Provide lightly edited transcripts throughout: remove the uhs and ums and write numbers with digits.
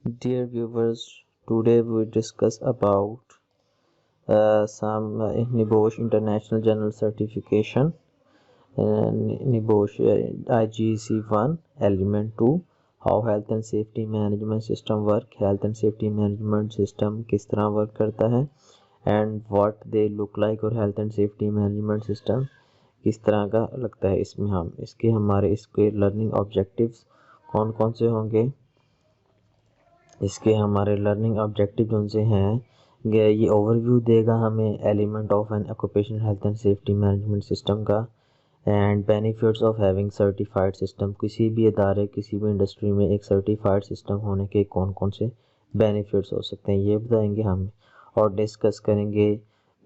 Dear viewers, today we discuss about some NIBOSH International General Certification and NIBOSH IGC1 Element 2 how Health and Safety Management System work. Health and Safety Management System किस तरह work करता है and what they look like और Health and Safety Management System किस तरह का लगता है। इसमें हम इसके लर्निंग ऑब्जेक्टिव्स कौन कौन से होंगे, इसके हमारे लर्निंग ऑब्जेक्टिव कौन से हैं, ये ओवरव्यू देगा हमें element of an occupational health and safety management system का and benefits of having certified system. किसी भी इदारे किसी भी इंडस्ट्री में एक सर्टिफाइड सिस्टम होने के कौन कौन से बेनिफिट्स हो सकते हैं ये बताएंगे हम, और डिस्कस करेंगे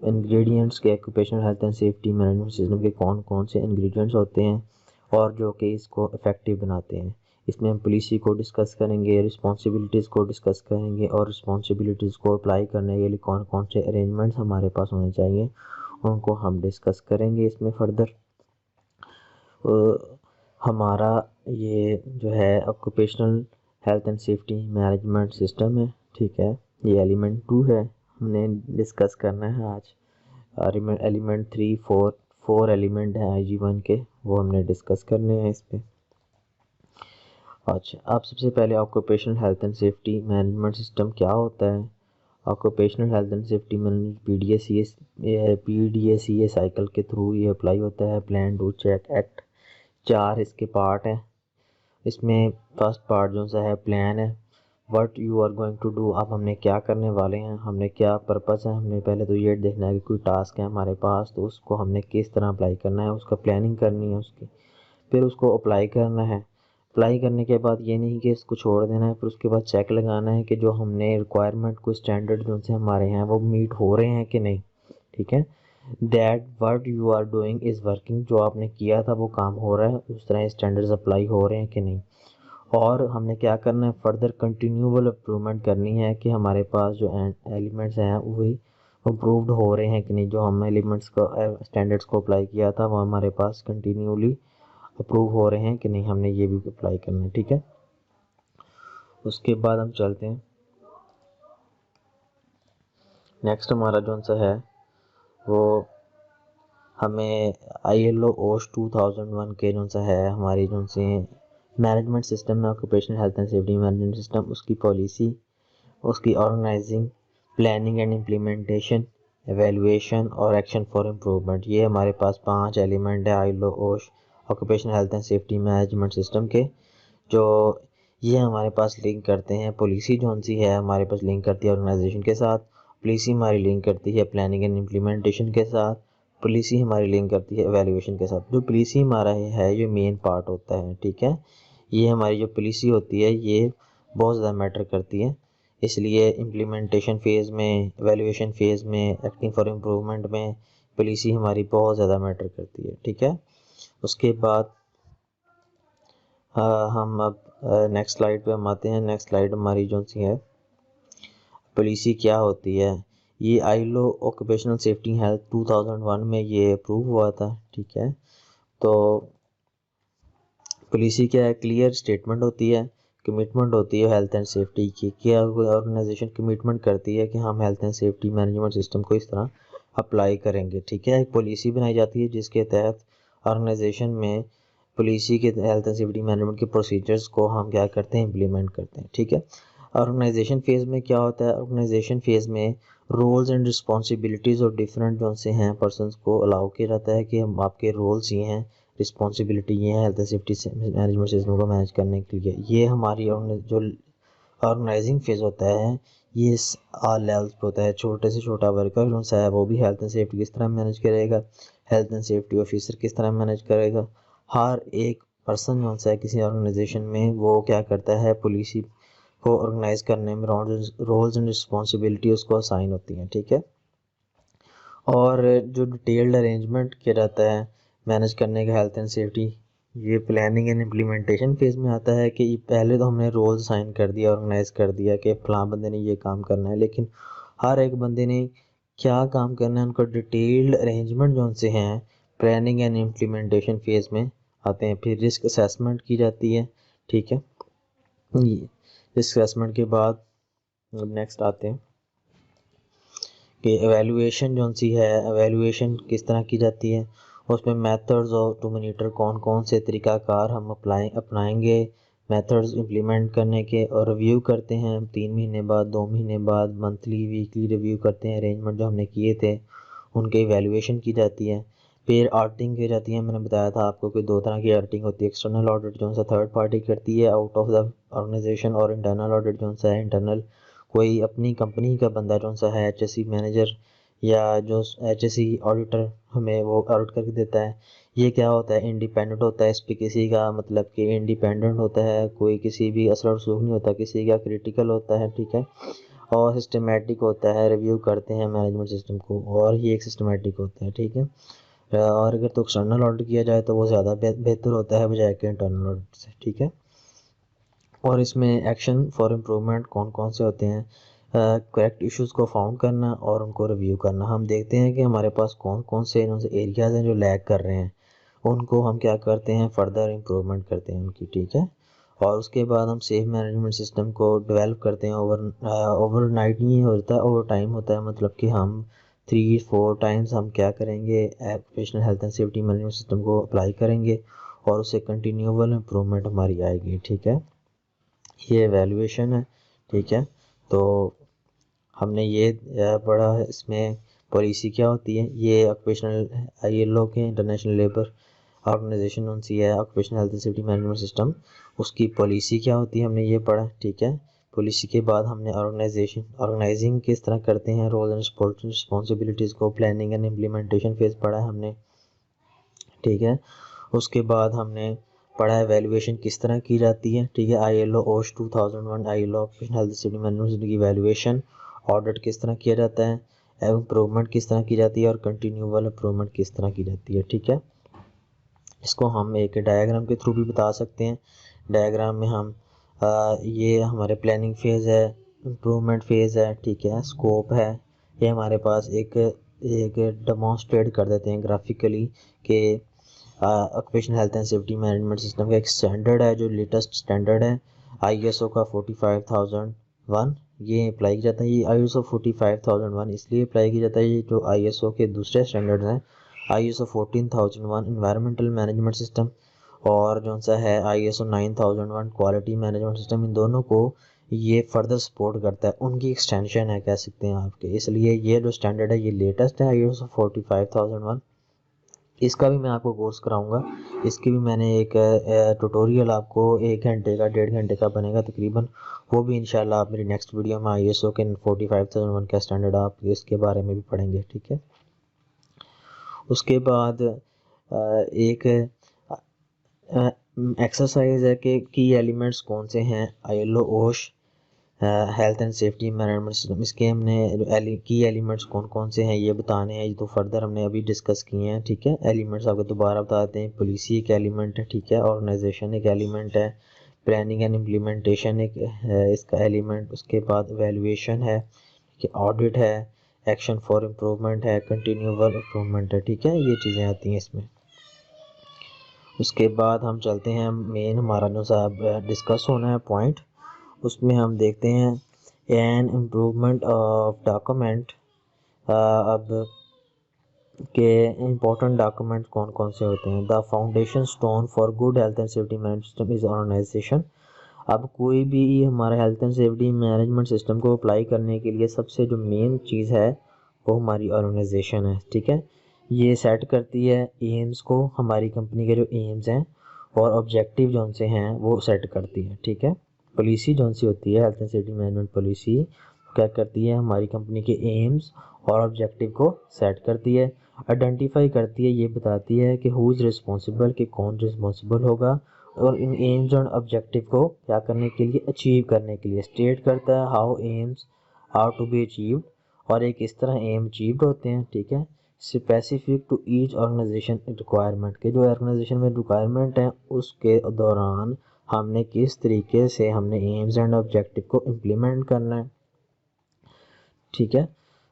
इंग्रेडिएंट्स के occupational health and safety management system के कौन कौन से इंग्रेडिएंट्स होते हैं और जो कि इसको इफ़ेक्टिव बनाते हैं। इसमें हम पॉलिसी को डिस्कस करेंगे, रिस्पॉन्सिबिलिटीज़ को डिस्कस करेंगे और रिस्पॉन्सिबिलिटीज़ को अप्लाई करने के लिए कौन कौन से अरेंजमेंट्स हमारे पास होने चाहिए उनको हम डिस्कस करेंगे। इसमें फर्दर हमारा ये जो है occupational health and safety management system है, ठीक है, ये एलिमेंट 2 है, हमने डिस्कस करना है आज। एलिमेंट 3 4 एलिमेंट है IG1 के, वो हमने डिस्कस करने हैं इस पर। अच्छा, अब सबसे पहले occupational health and safety management system क्या होता है। Occupational health and safety management PDCA cycle के थ्रू ये अप्लाई होता है। प्लान डू चेक एक्ट 4 इसके पार्ट हैं। इसमें फर्स्ट पार्ट जो सा है प्लान है, what you are going to do, अब हमने क्या करने वाले हैं, हमने क्या पर्पस है, हमने पहले तो ये देखना है कि कोई टास्क है हमारे पास तो उसको हमने किस तरह अप्लाई करना है, उसका प्लानिंग करनी है उसकी, फिर उसको अप्लाई करना है। अप्लाई करने के बाद ये नहीं कि इसको छोड़ देना है, फिर उसके बाद चेक लगाना है कि जो हमने रिक्वायरमेंट को स्टैंडर्ड जो से हमारे हैं वो मीट हो रहे हैं कि नहीं, ठीक है। That what you are doing is working, जो आपने किया था वो काम हो रहा है, उस तरह स्टैंडर्ड्स अप्लाई हो रहे हैं कि नहीं। और हमने क्या करना है, फर्दर कंटिन्यूअल इम्प्रूवमेंट करनी है कि हमारे पास जो एलिमेंट्स हैं वही इम्प्रूव्ड हो रहे हैं कि नहीं, जो हम एलिमेंट्स को स्टैंडर्ड्स को अप्लाई किया था वो हमारे पास कंटिन्यूली अप्रूव हो रहे हैं कि नहीं, हमने ये भी अप्लाई करना है, ठीक है। उसके बाद हम चलते हैं नेक्स्ट, हमारा जो सा है वो हमें ILO OSH 2001 के जो सा है हमारी जो से मैनेजमेंट सिस्टम है occupational health and safety management system, उसकी पॉलिसी, उसकी organising, planning and implementation, evaluation और एक्शन फॉर इम्प्रूवमेंट, ये हमारे पास 5 एलिमेंट है ILO OSH occupational health and safety management system के, जो ये हमारे पास लिंक करते हैं। पॉलिसी जो सी है हमारे पास लिंक करती है ऑर्गेनाइजेशन के साथ, पॉलिसी हमारी लिंक करती है प्लानिंग एंड इम्प्लीमेंटेशन के साथ, पॉलिसी हमारी लिंक करती है एवेल्युएशन के साथ। जो पॉलिसी हमारा है ये मेन पार्ट होता है, ठीक है, ये हमारी जो पॉलिसी होती है ये बहुत ज़्यादा मैटर करती है, इसलिए इम्प्लीमेंटेशन फेज़ में, एवेल्युएशन फेज़ में, एक्टिंग फॉर इम्प्रूवमेंट में पॉलिसी हमारी बहुत ज़्यादा मैटर करती है, ठीक है। उसके बाद हम अब नेक्स्ट स्लाइड पे हम आते हैं। नेक्स्ट स्लाइड हमारी जो सी है पॉलिसी क्या होती है, ये ILO ऑक्यूपेशनल सेफ्टी हेल्थ 2001 में ये अप्रूव हुआ था, ठीक है। तो पॉलिसी क्या है, क्लियर स्टेटमेंट होती है, कमिटमेंट होती है हेल्थ एंड सेफ्टी की, क्या कोई ऑर्गेनाइजेशन कमिटमेंट करती है कि हम health and safety management system को इस तरह अप्लाई करेंगे, ठीक है। एक पॉलिसी बनाई जाती है जिसके तहत ऑर्गेनाइजेशन में पॉलिसी के हेल्थ एंड सेफ्टी मैनेजमेंट के प्रोसीजर्स को हम क्या करते हैं, इम्प्लीमेंट करते हैं, ठीक है। ऑर्गेनाइजेशन फेज़ में क्या होता है, ऑर्गेनाइजेशन फेज़ में रोल्स एंड रिस्पॉन्सिबिलिटीज़ और डिफरेंट जो से हैं पर्सनस को अलाउ किया जाता है कि हम आपके रोल्स ये हैं, रिस्पॉन्सिबिलिटी ये है health and safety management system को मैनेज करने के लिए। ये हमारी जो ऑर्गेनाइजिंग फेज़ होता है ये ऑल लेवल्स पे होता है, छोटे से छोटा वर्कर जो सा है वो भी हेल्थ एंड सेफ्टी किस तरह मैनेज करेगा, हेल्थ एंड सेफ्टी ऑफिसर किस तरह मैनेज करेगा, हर एक पर्सन जो सा है किसी ऑर्गेनाइजेशन में वो क्या करता है, पॉलिसी को ऑर्गेनाइज करने में रोल्स एंड रिस्पॉन्सिबिलिटी उसको असाइन होती हैं, ठीक है। और जो डिटेल्ड अरेंजमेंट किया जाता है मैनेज करने का हेल्थ एंड सेफ्टी, ये प्लानिंग एंड इम्प्लीमेंटेशन फेज़ में आता है कि पहले तो हमने रोल साइन कर दिया, ऑर्गेनाइज कर दिया कि फलां बंदे ने ये काम करना है, लेकिन हर एक बंदे ने क्या काम करना है उनका डिटेल्ड अरेंजमेंट जो उनसे हैं प्लानिंग एंड इम्प्लीमेंटेशन फेज़ में आते हैं। फिर रिस्क असेसमेंट की जाती है, ठीक है, रिस्क असेसमेंट के बाद नेक्स्ट आते हैं कि एवेलुएशन जो सी है, एवेलुएशन किस तरह की जाती है, उसमें मेथड्स और टू मॉनिटर कौन कौन से तरीक़ाकार हम अपनाएंगे मेथड्स इम्प्लीमेंट करने के, और रिव्यू करते हैं 3 महीने बाद, 2 महीने बाद, मंथली वीकली रिव्यू करते हैं। अरेंजमेंट जो हमने किए थे उनकी एवेलुएशन की जाती है। फिर ऑडिटिंग की जाती है। मैंने बताया था आपको कि 2 तरह की ऑडिटिंग होती है, एक्सटर्नल ऑडिट जो सा थर्ड पार्टी करती है आउट ऑफ द ऑर्गेनाइजेशन, और इंटरनल ऑडिट जो सा है इंटरनल, कोई अपनी कंपनी का बंदा जो सा है HSE मैनेजर या जो HSE ऑडिटर हमें वो ऑडिट करके देता है। ये क्या होता है, इंडिपेंडेंट होता है। इस पर किसी का मतलब कि इंडिपेंडेंट होता है, कोई किसी भी असर रसूख नहीं होता, किसी का क्रिटिकल होता है, ठीक है, और सिस्टमेटिक होता है, रिव्यू करते हैं मैनेजमेंट सिस्टम को, और ये एक सिस्टमेटिक होता है, ठीक है। और अगर तो एक्सटर्नल ऑडिट किया जाए तो वो ज़्यादा बेहतर होता है बजाय के इंटरनल ऑडिट से, ठीक है। और इसमें एक्शन फॉर इम्प्रूवमेंट कौन कौन से होते हैं, करेक्ट इश्यूज़ को फाउंड करना और उनको रिव्यू करना। हम देखते हैं कि हमारे पास कौन कौन से एरियाज़ हैं जो लैग कर रहे हैं, उनको हम क्या करते हैं, फर्दर इम्प्रूवमेंट करते हैं उनकी, ठीक है। और उसके बाद हम सेफ मैनेजमेंट सिस्टम को डेवलप करते हैं। ओवरनाइट नहीं होता, ओवर टाइम होता है, मतलब कि हम 3-4 टाइम्स हम क्या करेंगे, occupational health and safety management system को अप्लाई करेंगे और उससे कंटिन्यूअल इम्प्रूवमेंट हमारी आएगी, ठीक है। ये एवेलुएशन है, ठीक है। तो हमने ये पढ़ा है, इसमें पॉलिसी क्या होती है, ये ऑक्यूपेशनल ILO के इंटरनेशनल लेबर ऑर्गेनाइजेशन उनसी है occupational health and safety management system, उसकी पॉलिसी क्या होती है हमने ये पढ़ा, ठीक है। पॉलिसी के बाद हमने ऑर्गेनाइजिंग किस तरह करते हैं, रोल एंड रिस्पॉन्सिबिलिटीज़ को, प्लानिंग एंड इम्प्लीमेंटेशन फेज पढ़ा है हमने, ठीक है। उसके बाद हमने पढ़ा है वैल्यूएशन किस तरह की जाती है, ठीक है। ILO OSH 2001 ILO occupational health safety management की वैल्यूएशन, ऑडिट किस तरह किया जाता है, इम्प्रूवमेंट किस तरह की जाती है, और कंटिन्यूअल इम्प्रूवमेंट किस तरह की जाती है, ठीक है। इसको हम एक डायग्राम के थ्रू भी बता सकते हैं। डायग्राम में हम ये हमारे प्लानिंग फेज़ है, इम्प्रूवमेंट फेज़ है, ठीक है, स्कोप है, ये हमारे पास एक डेमोन्स्ट्रेट कर देते हैं ग्राफिकली कि occupational health and safety management system का एक स्टैंडर्ड है जो लेटेस्ट स्टैंडर्ड है ISO का 45001, ये अप्लाई किया जाता है। ये ISO 45001 इसलिए अप्लाई किया जाता है, ये जो ISO के दूसरे स्टैंडर्ड हैं, ISO 14001 इन्वायरमेंटल मैनेजमेंट सिस्टम और जो सा है ISO 9001 क्वालिटी मैनेजमेंट सिस्टम, इन दोनों को ये फर्दर सपोर्ट करता है, उनकी एक्सटेंशन है कह सकते हैं आपके। इसलिए ये जो स्टैंडर्ड है ये लेटेस्ट है ISO 45001। इसका भी मैं आपको कोर्स कराऊंगा, इसकी भी मैंने एक ट्यूटोरियल आपको 1 घंटे का 1.5 घंटे का बनेगा तकरीबन, वो भी इंशाल्लाह आप मेरी नेक्स्ट वीडियो में ISO के 45001 का स्टैंडर्ड आप इसके बारे में भी पढ़ेंगे, ठीक है। उसके बाद एक एक्सरसाइज है कि की एलिमेंट्स कौन से हैं ILO OSH health and safety management system, इसके हमने की एलिमेंट्स कौन कौन से हैं ये बताने हैं। ये तो फर्दर हमने अभी डिस्कस किए हैं, ठीक है। एलिमेंट्स आपको दोबारा बताते हैं, पॉलिसी एक एलिमेंट है, ठीक है, ऑर्गेनाइजेशन एक एलिमेंट है, प्लानिंग एंड इम्प्लीमेंटेशन एक है इसका एलिमेंट, उसके बाद वैल्यूएशन है, ऑडिट है, एक्शन फॉर इम्प्रूवमेंट है, कंटिन्यूअल इम्प्रूवमेंट है, ठीक है, ये चीज़ें आती हैं इसमें। उसके बाद हम चलते हैं मेन हमारा जो सा डिस्कस होना है पॉइंट, उसमें हम देखते हैं एन इम्प्रूवमेंट ऑफ डॉक्यूमेंट। अब के इम्पोर्टेंट डॉक्यूमेंट कौन कौन से होते हैं। The foundation stone for good health and safety management system is organisation. अब कोई भी हमारा health and safety management system को अप्लाई करने के लिए सबसे जो मेन चीज़ है वो हमारी ऑर्गेनाइजेशन है, ठीक है। ये सेट करती है एम्स को, हमारी कंपनी के जो एम्स हैं और ऑब्जेक्टिव जो उनसे हैं वो सेट करती है, ठीक है। पॉलिसी जो सी होती है health and safety management policy क्या करती है, हमारी कंपनी के एम्स और ऑब्जेक्टिव को सेट करती है, आइडेंटिफाई करती है, ये बताती है कि हु इज़ रिस्पॉन्सिबल, कि कौन रिस्पॉन्सिबल होगा, और इन एम्स और ऑब्जेक्टिव को क्या करने के लिए, अचीव करने के लिए स्टेट करता है how aims are to be achieved, और एक इस तरह एम अचीव्ड होते हैं, ठीक है। Specific to each organisation requirement, के जो ऑर्गेनाइजेशन में रिक्वायरमेंट है उसके दौरान हमने किस तरीके से हमने एम्स एंड ऑब्जेक्टिव को इम्प्लीमेंट करना है, ठीक है।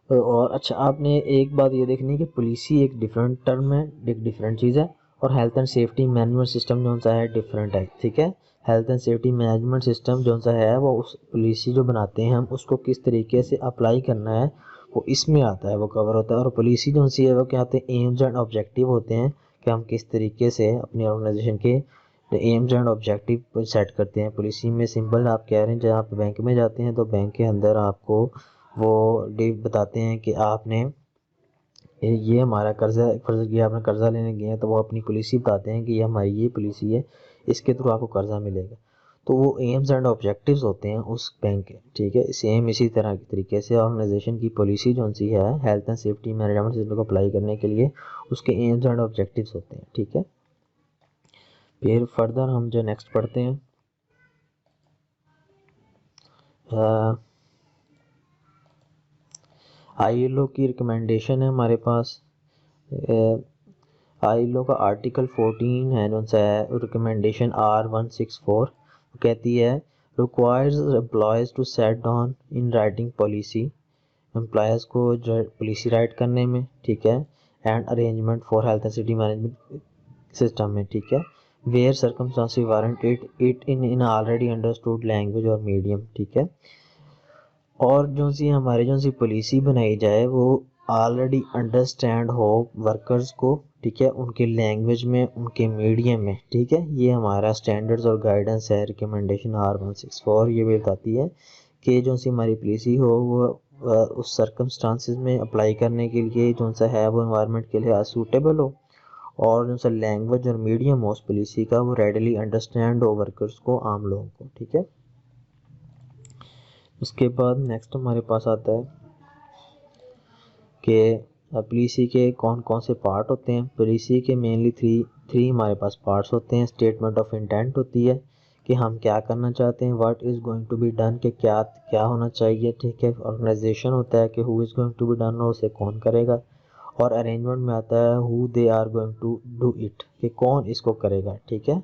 और अच्छा आपने एक बात ये देखनी है कि पॉलिसी एक डिफरेंट टर्म है, एक डिफरेंट चीज़ है, और health and safety management system जो सा है डिफरेंट है, ठीक है। Health and safety management system जो सा है वो उस पॉलिसी जो बनाते हैं हम उसको किस तरीके से अप्लाई करना है वो इसमें आता है, वो कवर होता है। और पॉलिसी जो सी है वो क्या होते हैं, एम्स एंड ऑब्जेक्टिव होते हैं कि हम किस तरीके से अपनी ऑर्गेनाइजेशन के एम्स एंड ऑब्जेक्टिव सेट करते हैं। पॉलिसी में सिंपल आप कह रहे हैं, जब आप बैंक में जाते हैं तो बैंक के अंदर आपको वो बताते हैं कि आपने ये हमारा कर्जा, फर्ज किया आपने कर्जा लेने गए हैं तो वो अपनी पॉलिसी बताते हैं कि ये हमारी ये पॉलिसी है, इसके थ्रू आपको कर्जा मिलेगा। तो वो एम्स एंड ऑब्जेक्टिव्स होते हैं उस बैंक के, ठीक है। सेम इसी तरह के तरीके से ऑर्गेनाइजेशन की पॉलिसी जो सी है health and safety management system को अप्लाई करने के लिए उसके एम्स एंड ऑब्जेक्टिव्स होते हैं, ठीक है। फिर फर्दर हम जो नेक्स्ट पढ़ते हैं ILO की रिकमेंडेशन है हमारे पास। ILO का आर्टिकल 14 है जो सा है रिकमेंडेशन R164 कहती है requires employees to set down in writing policy, employees को जो पॉलिसी राइट करने में, ठीक है, and arrangement for health and safety management system में, ठीक है, where circumstances warrant it in already understood language और मीडियम, ठीक है। और जो सी हमारी जो सी पॉलिसी बनाई जाए वो ऑलरेडी अंडरस्टैंड हो वर्कर्स को, ठीक है, उनके लैंग्वेज में, उनके मीडियम में, ठीक है। ये हमारा स्टैंडर्ड्स और गाइडेंस है। रिकमेंडेशन R164 ये भी बताती है कि जो सी हमारी पॉलिसी हो वो उस सर्कमस्टांसेस में अप्लाई करने के लिए जो सा है वो एनवायरनमेंट के लिए सूटेबल हो, और जो सा लैंग्वेज और मीडियम हो उस पॉलिसी का वो रेडली अंडरस्टैंड हो वर्कर्स को, आम लोगों को, ठीक है। उसके बाद नेक्स्ट हमारे पास आता है कि पॉलिसी के कौन कौन से पार्ट होते हैं। पॉलिसी के मेनली थ्री हमारे पास पार्ट्स होते हैं। स्टेटमेंट ऑफ इंटेंट होती है कि हम क्या करना चाहते हैं, what is going to be done, कि क्या क्या होना चाहिए, ठीक है। ऑर्गेनाइजेशन होता है कि who is going to be done, और उसे कौन करेगा। और अरेंजमेंट में आता है who they are going to do it, कि कौन इसको करेगा, ठीक है।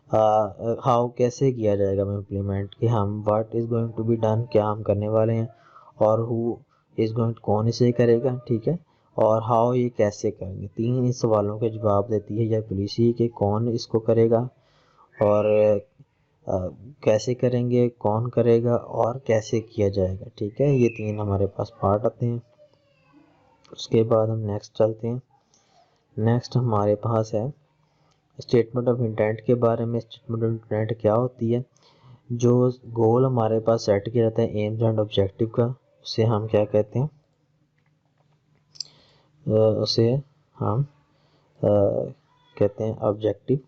हाउ कैसे किया जाएगा इम्प्लीमेंट, कि हम what is going to be done क्या हम करने वाले हैं, और हु इज़ गोइंग कौन इसे करेगा, ठीक है, और हाउ ये कैसे करेंगे। तीन इस सवालों के जवाब देती है यह पॉलिसी कि कौन इसको करेगा, और कैसे करेंगे, कौन करेगा, और कैसे किया जाएगा, ठीक है। ये तीन हमारे पास पार्ट आते हैं। उसके बाद हम नेक्स्ट चलते हैं। नेक्स्ट हमारे पास है स्टेटमेंट ऑफ इंटेंट के बारे में। स्टेटमेंट ऑफ इंटेंट क्या होती है, जो गोल हमारे पास सेट किया जाता है एम्स एंड ऑब्जेक्टिव का, उसे हम क्या कहते हैं, उसे हम कहते हैं ऑब्जेक्टिव।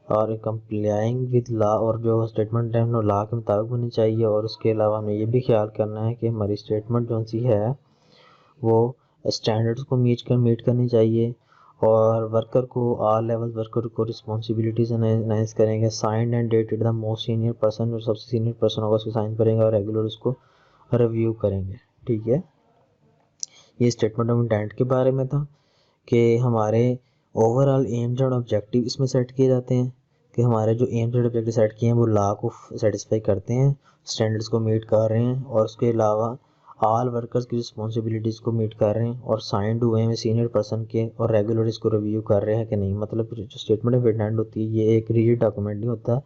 और कंप्लाइंग विद लॉ, और जो स्टेटमेंट है वो लॉ के मुताबिक होनी चाहिए। और उसके अलावा हमें ये भी ख्याल करना है कि हमारी स्टेटमेंट जो सी है वो स्टैंडर्ड्स को मीट करनी चाहिए, और वर्कर को ऑल लेवल वर्कर को रिस्पॉन्सिबिलिटीज अनाउंस करेंगे। Sign and dated the most senior person, जो सबसे सीनियर पर्सन होगा उसको साइन करेंगे, और रेगुलर उसको रिव्यू करेंगे, ठीक है। ये स्टेटमेंट ऑफ इंटेंट के बारे में था कि हमारे ओवरऑल एम्स एंड ऑब्जेक्टिव इसमें सेट किए जाते हैं, कि हमारे जो एम्स एंड ऑब्जेक्टिव सेट किए हैं वो लॉ को सेटिस्फाई करते हैं, स्टैंडर्ड्स को मीट कर रहे हैं, और उसके अलावा ऑल वर्कर्स की रिस्पॉन्सिबिलिटीज़ को मीट कर रहे हैं, और साइंड हुए हैं सीनियर पर्सन के, और रेगुलर इसको रिव्यू कर रहे हैं कि नहीं। मतलब जो स्टेटमेंट ऑफ इंटेंट होती है ये एक रिजिड डॉक्यूमेंट नहीं होता,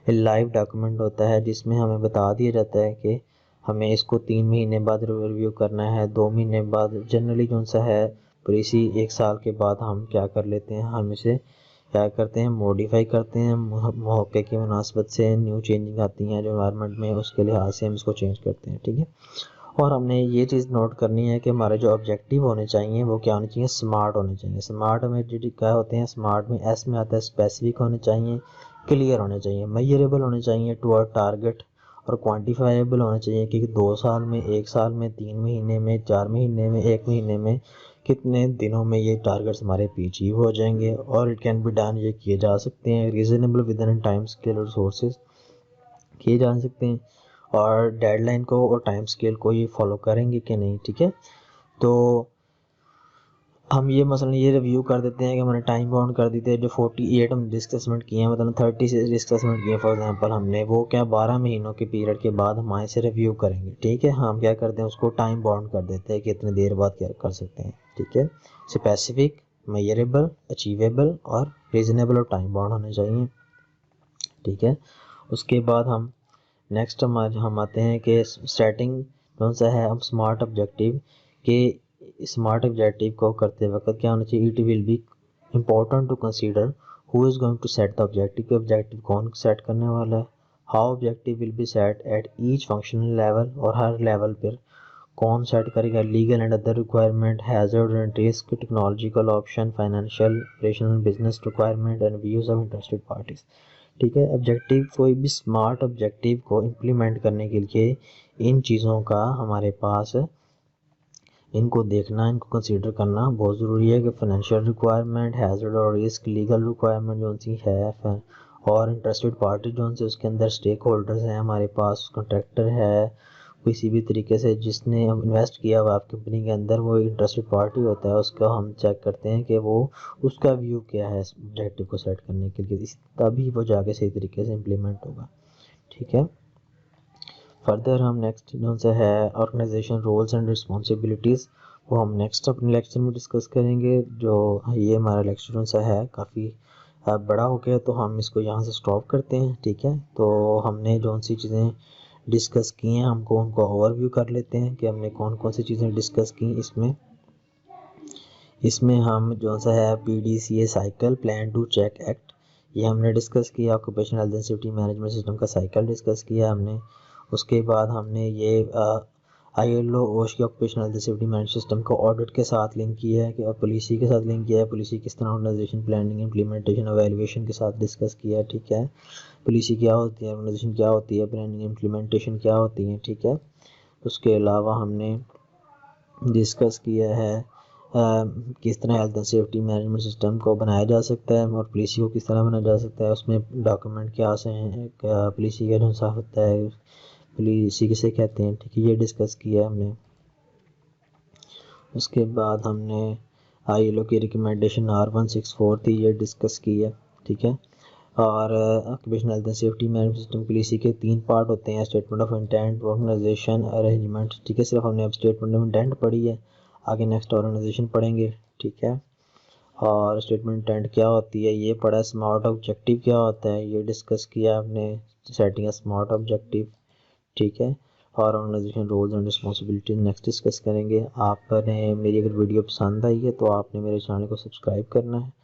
ये लाइव डॉक्यूमेंट होता है, जिसमें हमें बता दिया जाता है कि हमें इसको 3 महीने बाद रिव्यू करना है, 2 महीने बाद, जनरली जो सा है पॉलिसी 1 साल के बाद हम क्या कर लेते हैं, हम इसे क्या करते हैं, मॉडिफाई करते हैं। मौके की मुनासबत से न्यू चेंजिंग आती हैं जो एनवायरनमेंट में, उसके लिहाज से हम इसको चेंज करते हैं, ठीक है। और हमने ये चीज़ नोट करनी है कि हमारे जो ऑब्जेक्टिव होने चाहिए वो क्या होने चाहिए, स्मार्ट होने चाहिए। स्मार्ट में जो क्या होते हैं, स्मार्ट में एस में आता है स्पेसिफिक होने चाहिए, क्लियर होने चाहिए, मेजरेबल होने चाहिए टू आवर टारगेट, और क्वान्टिफाइबल होना चाहिए कि 2 साल में, 1 साल में, 3 महीने में, 4 महीने में, 1 महीने में, कितने दिनों में ये टारगेट्स हमारे अचीव हो जाएंगे। और इट कैन बी डन, ये किए जा सकते हैं, reasonable with in time scale और रिसोर्सेज किए जा सकते हैं, और डेडलाइन को और टाइम स्केल को ये फॉलो करेंगे कि नहीं, ठीक है। तो हम ये मसलन ये रिव्यू कर देते हैं कि हमने टाइम बाउंड कर देते हैं, जो 48 हम रिस्क असेसमेंट किए हैं, मतलब 30 से रिस्क असेसमेंट किए फॉर एग्जांपल हमने, वो क्या 12 महीनों के पीरियड के बाद हम आए से रिव्यू करेंगे, ठीक है। हम क्या करते हैं उसको टाइम बाउंड कर देते हैं कि इतनी देर बाद क्या कर सकते हैं, ठीक है। स्पेसिफिक, मेजरेबल, अचीवेबल और रीजनेबल और टाइम बाउंड होने चाहिए, ठीक है। उसके बाद हम नेक्स्ट हम आते हैं कि सेटिंग कौन सा है। हम स्मार्ट ऑब्जेक्टिव के स्मार्ट ऑब्जेक्टिव को करते वक्त क्या होना चाहिए, it will be important to consider who is going to set the objective, के ऑब्जेक्टिव कौन सेट करने वाला है, how objective will be set at each functional level, और हर लेवल पर कौन सेट करेगा, legal and other requirement, hazard and risk, technological option, financial, operational, business requirement and views of interested parties. ठीक है, ऑब्जेक्टिव कोई भी स्मार्ट ऑब्जेक्टिव को इम्प्लीमेंट करने के लिए इन चीज़ों का हमारे पास इनको देखना, इनको कंसीडर करना बहुत ज़रूरी है कि फाइनेंशियल रिक्वायरमेंट, हैजर्ड और रिस्क, लीगल रिक्वायरमेंट जो सी है, और इंटरेस्टेड पार्टी जो से उसके अंदर स्टेक होल्डर्स हैं, हमारे पास कॉन्ट्रैक्टर है, किसी भी तरीके से जिसने इन्वेस्ट किया हुआ आप कंपनी के अंदर वो इंटरेस्टेड पार्टी होता है, उसका हम चेक करते हैं कि वो उसका व्यू क्या है ऑब्जेक्टिव को सेट करने के लिए, तभी वो जाके सही तरीके से इम्प्लीमेंट होगा। ठीक है, फर्दर हम नेक्स्ट जो सा है ऑर्गेनाइजेशन रोल्स एंड रिस्पॉन्सिबिलिटीज़, वो हम नेक्स्ट अपने लेक्चर में डिस्कस करेंगे। जो ये हमारा लेक्चर जो सा है काफ़ी बड़ा हो गया, तो हम इसको यहाँ से स्टॉप करते हैं। ठीक है, तो हमने जो सी चीज़ें डिस्कस की हैं हमको उनको ओवरव्यू कर लेते हैं कि हमने कौन कौन सी चीज़ें डिस्कस की। इसमें हम जो सा है PDCA cycle, plan to check act, ये हमने डिस्कस किया। Occupational health and safety management system का साइकिल डिस्कस किया हमने। उसके बाद हमने ये ILO ओश के occupational health and safety management system को ऑडिट के साथ लिंक किया है कि और पॉलिसी के साथ लिंक किया है, पॉलिसी किस तरह ऑर्गेनाइजेशन प्लानिंग, इम्प्लीमेंटेशन, एवेल्युएशन के साथ डिस्कस किया है। ठीक है, पॉलिसी क्या होती है, ऑर्गेनाइजेशन क्या होती है, प्लानिंग इम्प्लीमेंटेशन क्या होती है। ठीक है, उसके अलावा हमने डिस्कस किया है किस तरह health and safety management system को बनाया जा सकता है और पॉलिसी को किस तरह बनाया जा सकता है, उसमें डॉक्यूमेंट क्या से हैं, पॉलिसी का जो सा होता है, पॉलिसी किसे कहते हैं। ठीक है, ये डिस्कस किया है हमने। उसके बाद हमने ILO की रिकमेंडेशन R164 थी, ये डिस्कस की है। ठीक है, और occupational health and safety management system policy के 3 पार्ट होते हैं, statement of intent, organisation, arrangement. ठीक है, सिर्फ हमने अब स्टेटमेंट ऑफ इंटेंट पढ़ी है, आगे नेक्स्ट ऑर्गेनाइजेशन पढ़ेंगे। ठीक है, और स्टेटमेंट इंटेंट क्या होती है ये पढ़ा, स्मार्ट ऑब्जेक्टिव क्या होता है ये डिस्कस किया आपने, सेटिंग स्मार्ट ऑब्जेक्टिव। ठीक है, और organisation roles and responsibilities next discuss करेंगे। आपने मेरी अगर वीडियो पसंद आई है तो आपने मेरे चैनल को सब्सक्राइब करना है।